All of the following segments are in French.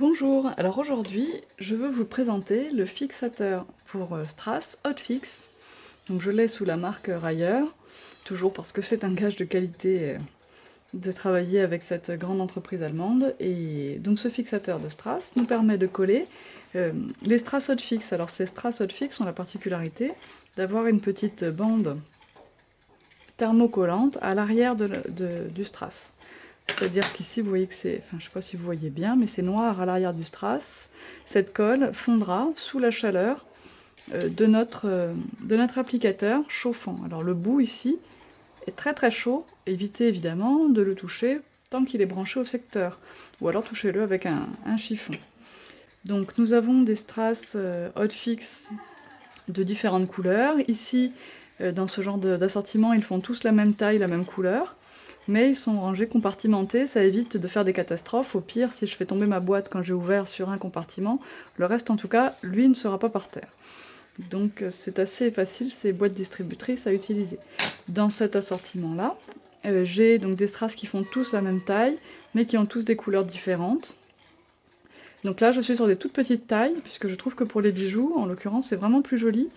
Bonjour, alors aujourd'hui je veux vous présenter le fixateur pour strass Hotfix. Donc je l'ai sous la marque Rayer, toujours parce que c'est un gage de qualité de travailler avec cette grande entreprise allemande. Et donc ce fixateur de strass nous permet de coller les strass Hotfix. Alors ces strass Hotfix ont la particularité d'avoir une petite bande thermocollante à l'arrière du strass. C'est-à-dire qu'ici, vous voyez que c'est, enfin je sais pas si vous voyez bien, mais c'est noir à l'arrière du strass. Cette colle fondra sous la chaleur de notre applicateur chauffant. Alors le bout ici est très très chaud, évitez évidemment de le toucher tant qu'il est branché au secteur, ou alors touchez-le avec un chiffon. Donc nous avons des strass Hotfix de différentes couleurs. Ici, dans ce genre d'assortiment, ils font tous la même taille, la même couleur. Mais ils sont rangés compartimentés, ça évite de faire des catastrophes. Au pire, si je fais tomber ma boîte quand j'ai ouvert sur un compartiment, le reste en tout cas, lui, ne sera pas par terre. Donc c'est assez facile, ces boîtes distributrices à utiliser. Dans cet assortiment-là, j'ai donc des strass qui font tous la même taille, mais qui ont tous des couleurs différentes. Donc là, je suis sur des toutes petites tailles, puisque je trouve que pour les bijoux, en l'occurrence, c'est vraiment plus joli.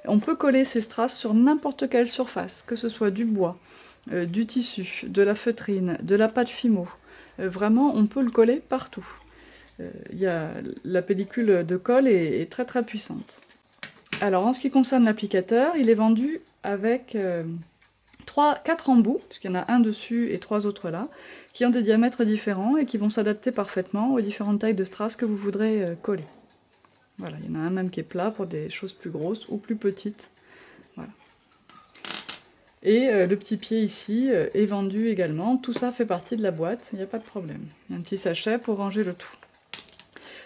On peut coller ces strass sur n'importe quelle surface, que ce soit du bois, du tissu, de la feutrine, de la pâte Fimo. Vraiment, on peut le coller partout. La pellicule de colle est très très puissante. Alors, en ce qui concerne l'applicateur, il est vendu avec 4 embouts, puisqu'il y en a un dessus et 3 autres là, qui ont des diamètres différents et qui vont s'adapter parfaitement aux différentes tailles de strass que vous voudrez coller. Voilà, il y en a un même qui est plat pour des choses plus grosses ou plus petites. Voilà. Et le petit pied ici est vendu également. Tout ça fait partie de la boîte, il n'y a pas de problème. Il y a un petit sachet pour ranger le tout.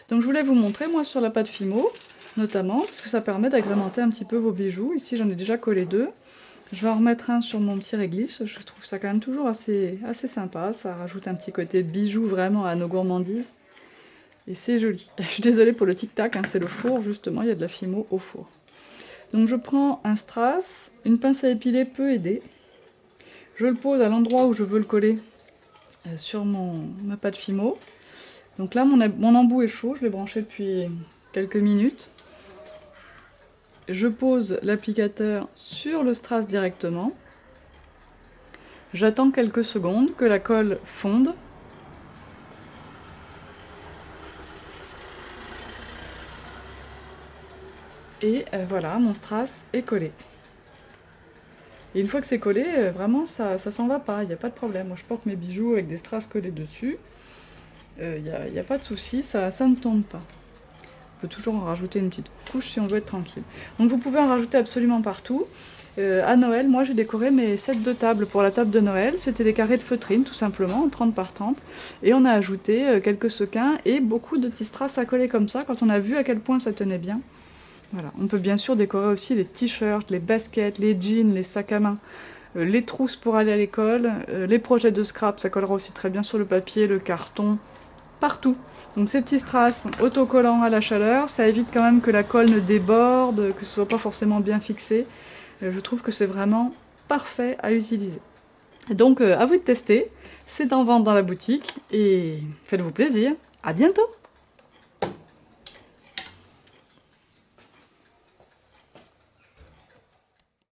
Donc je voulais vous montrer, moi, sur la pâte Fimo, notamment, parce que ça permet d'agrémenter un petit peu vos bijoux. Ici, j'en ai déjà collé 2. Je vais en remettre un sur mon petit réglisse. Je trouve ça quand même toujours assez sympa. Ça rajoute un petit côté bijou vraiment à nos gourmandises. Et c'est joli. Je suis désolée pour le tic-tac, hein, c'est le four, justement, il y a de la Fimo au four. Donc je prends un strass, une pince à épiler peut aider. Je le pose à l'endroit où je veux le coller sur ma pâte Fimo. Donc là, mon embout est chaud, je l'ai branché depuis quelques minutes. Je pose l'applicateur sur le strass directement. J'attends quelques secondes que la colle fonde. Et voilà, mon strass est collé. Et une fois que c'est collé, vraiment, ça s'en va pas, il n'y a pas de problème. Moi, je porte mes bijoux avec des strass collés dessus. Il n'y a pas de souci, ça ne tombe pas. On peut toujours en rajouter une petite couche si on veut être tranquille. Donc vous pouvez en rajouter absolument partout. À Noël, moi j'ai décoré mes sets de table pour la table de Noël. C'était des carrés de feutrine, tout simplement, 30 par 30. Et on a ajouté quelques sequins et beaucoup de petits strass à coller comme ça, quand on a vu à quel point ça tenait bien. Voilà. On peut bien sûr décorer aussi les t-shirts, les baskets, les jeans, les sacs à main, les trousses pour aller à l'école, les projets de scrap, ça collera aussi très bien sur le papier, le carton, partout. Donc ces petits strass autocollants à la chaleur, ça évite quand même que la colle ne déborde, que ce soit pas forcément bien fixé. Je trouve que c'est vraiment parfait à utiliser. Donc à vous de tester, c'est en vente dans la boutique et faites-vous plaisir. À bientôt!